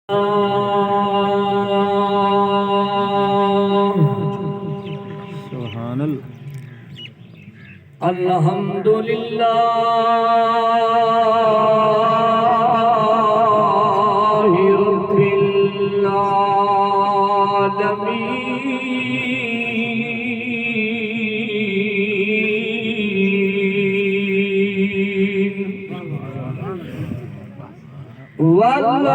अल्हम्दुलिल्लाहि रब्बिल आलमीन वल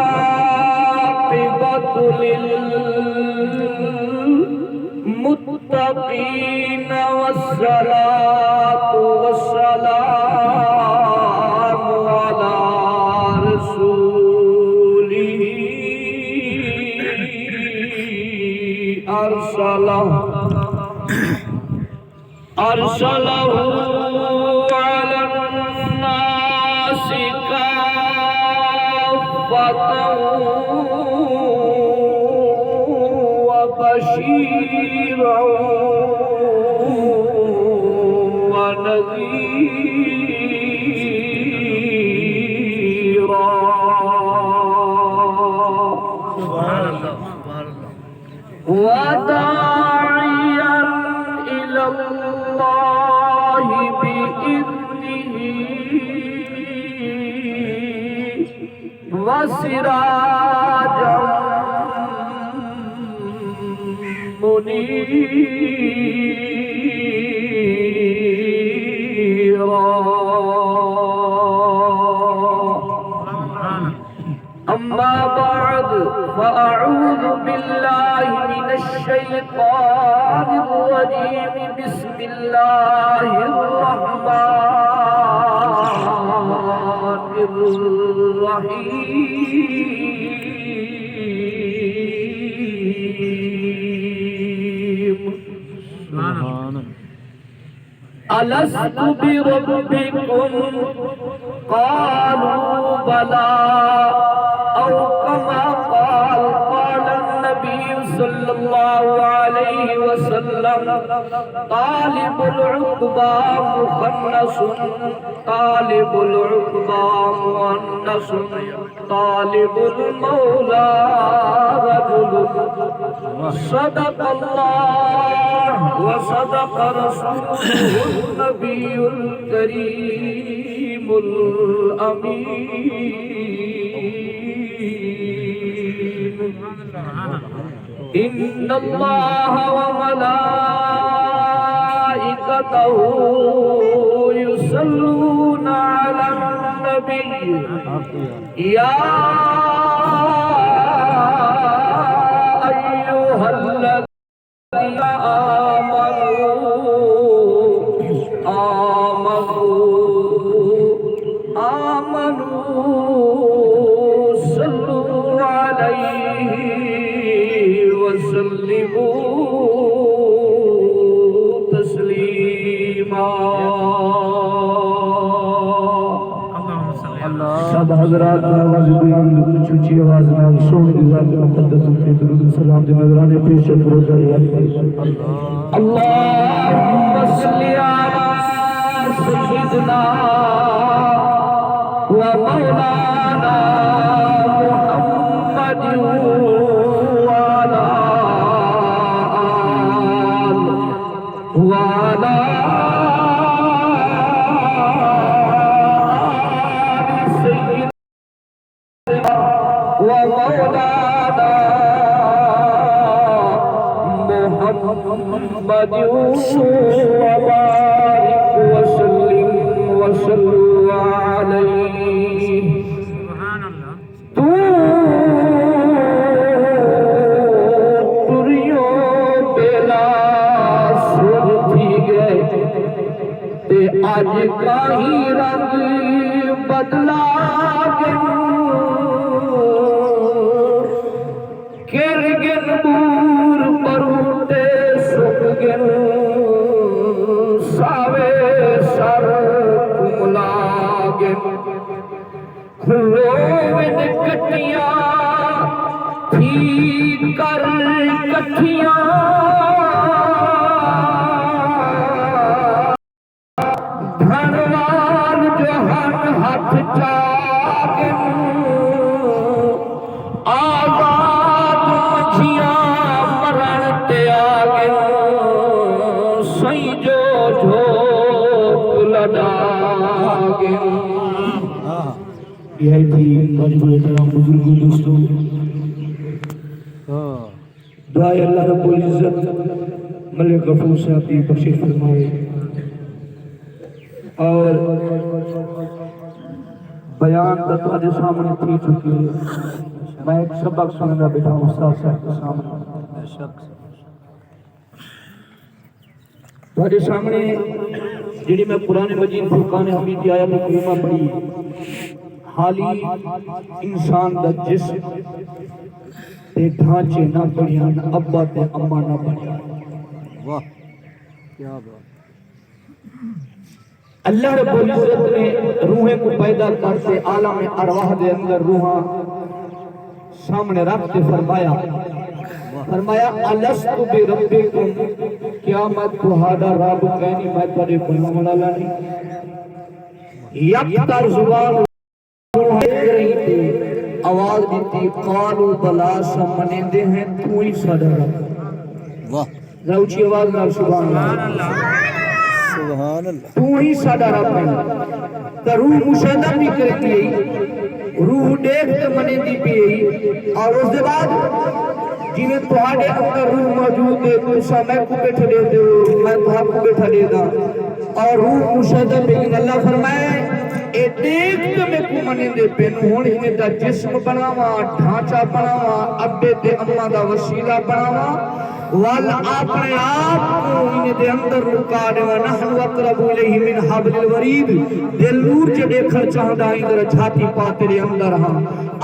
आक़िबतु लिल मुत्तक़ीन वस्सलातु वस्सलामु अला रसूलिही अरसलहु अलन नासि काफ़्फ़तन व बशीरन व नज़ीरा वदाइयन इलल्लाहि बिइज़्निही वसिराजम मुनीरा अम्मा बाद फ़अऊज़ु बिल्लाहि मिनश शैतानिर रजीम बिस्मिल्लाहिर रहमानिर रहीम अलस्तु बिरब्बिकुम क़ालू बला औ कमा क़ाल नबी सल्लल्लाहु अलैहि वसल्लम तालिबुल उक़बा मुख़न्नसुन तालिबुल उक़बा मुअन्नसुन तालिबुल मौला रजुलुन सदक़ल्लाह व सदक़ रसूलुहुन नबियुल करीमुल अमीन इन्नल्लाह व मलाइकतहु युसल्लूना अलन नबी या अय्युहल्लज़ीना आमनू सल्लू अलैहि वसल्लिमू तस्लीमा। सब हज़रात ऊंची आवाज़ में सोहनी ज़ात मुक़द्दस पे दुरूद सलाम दे नज़राने पेश फरोज़ा अल्लाहुम्मा सल्लि अला सय्यिदिना व मौलाना मुहम्मद व अला आलिहि व अला ومولانا محمد وبارك وسلم وصلوا عليه तू तुरियो बेला सुर थी गए ते आज काही रंग बदला किरगिन दूर परूटे सुखगिन सावे सर कुमलागिन रोविन कटियां थी कर कठियां धनवान जहान हाथ चागिन आ यही थी वाजिब एहतराम बुजुर्गों दोस्तों। दुआ अल्लाह रब्बुल इज्जत मलिक गफूर साहब की बख्शिश फरमाए और बयान तुम्हारे सामने थी चुकी है। मैं एक सबक सुनना बैठा उस्ताद साहब के सामने। तुम्हारे सामने जी मैं कुरान मजीद फुरकान हमीद की आयत करीमा पढ़ी। हाली इंसान का जिस्म ते ढांचे ना बढ़िया ना अब्बा ते अम्मा ना बढ़िया। वाह क्या बात। अल्लाह रब्बुल इज्जत ने रूहें को पैदा करते आलम अरवाह के अंदर रूहां सामने रखते फरमाया अलस्तु बिरब्बिकुम, क्या मैं तुम्हारा रब कहनी मैं तेरे बनाने वाला नहीं। यक्तर जुबान आवाज दी कालू बला समने दे हैं तू ही साडा रब। वाह ऊंची आवाज नाल सुभान अल्लाह सुभान अल्लाह। तू ही साडा रब है। तो रूह मुशाहदा भी करती है, रूह देख के मने दी भी और उसके बाद जिन्हें तुम्हारे अंदर रूह मौजूद है तो समय को बैठा दे दो मैं तुमको बैठा देगा और रूह मुशाहदा भी अल्लाह फरमाए ए देख के मैं को मने दे पेन हुन इने दा जिस्म बनावा ढांचा बनावा अब्बे ते अम्मा दा वसीला बनावा वल अपने आप को इने दे अंदर लुका देवा नहनु अकरबु इलैहि मिन हब्लिल वरीद। दिल नूर जे देखण चाहदा इधर छाती पा तेरे अंदर हां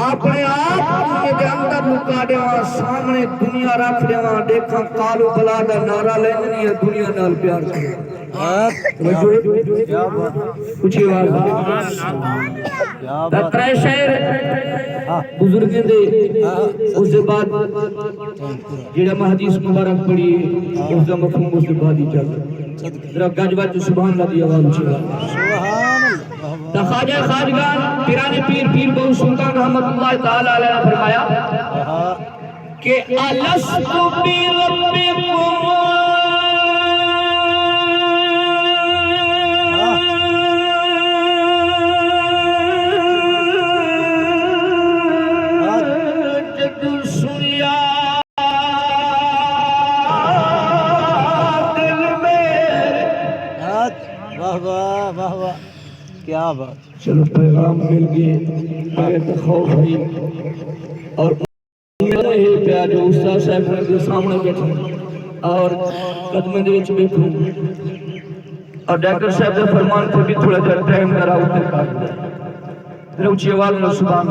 अपने आप इने दे अंदर लुका देवा सामने दुनिया रख देवा देखा कालू बला दा नारा लेनी है दुनिया नाल प्यार करे। क्या बात पूछी आवाज क्या बात। त्रै शेर बुजुर्गों दे उसके बाद जेड़ा हदीस मुबारक पढ़ी उसका मफहूम उसके बाद ही चल जरा गजवत सुभान अल्लाह दी आवाज ऊंची सुभान अल्लाह। ख्वाजा खाजगान पिराने पीर पीर बहु सुल्तान रहमतुल्लाह ताला अलैह ने फरमाया कि अलस्तु बिरब्बिकुम क्या बात। चलो पैगाम मिल गए मेरे तो खौफ है और मेरा ये प्यार जो उस्ताद साहब के सामने बैठे और कदम दे विच बैठूं और डॉक्टर साहब के फरमान पे भी थोड़ा सा टाइम करा उतर कर जरा ऊंची आवाज में सुभान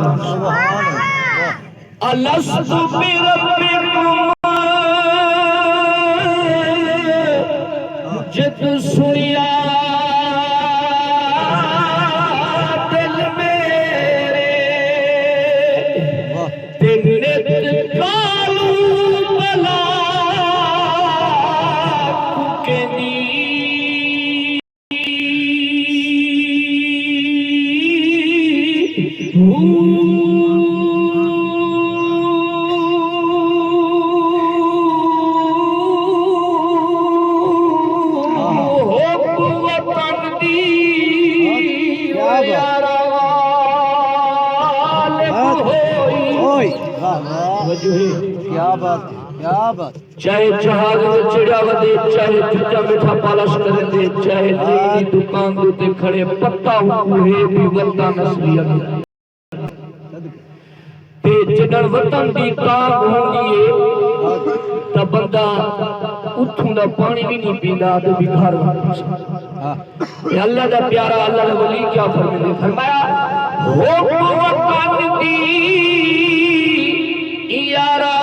अल्लाह अलस्तु बिरब्बिकुम जित सुनिया क्या बात क्या बात। चाहे जहाज में चिड़िया वदे चाहे चुचा मीठा पालश करे दे चाहे नीली दुकान दे खड़े पत्ता हुए भी वतन असलियत ते जदन वतन दी काग होंदी है ता बंदा उठों दा पानी भी नहीं पींदा ते भी घर वापस। अल्लाह दा प्यारा अल्लाह दा वली क्या फरमाया हो वतन दी यारा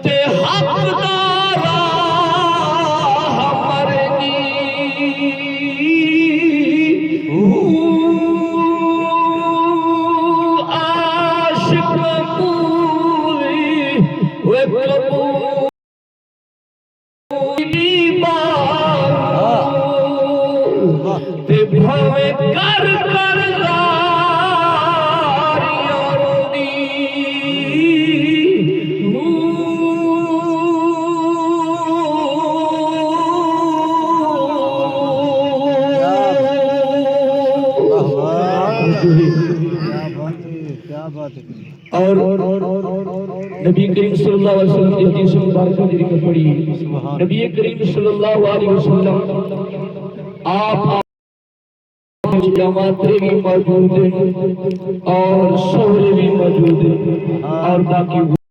ते हकदारा हमरनी आशिक वे कबूली बात ते भावे कर कर जारियां रोंदी क्या बात है। और नबी करीम सल्लल्लाहु अलैहि वसल्लम की हदीस मुबारक जिक्र पड़ी। नबी करीम सल्लल्लाहु अलैहि वसल्लम आप जमाते भी मौजूद हैं और शोहरे भी मौजूद हैं और बाकी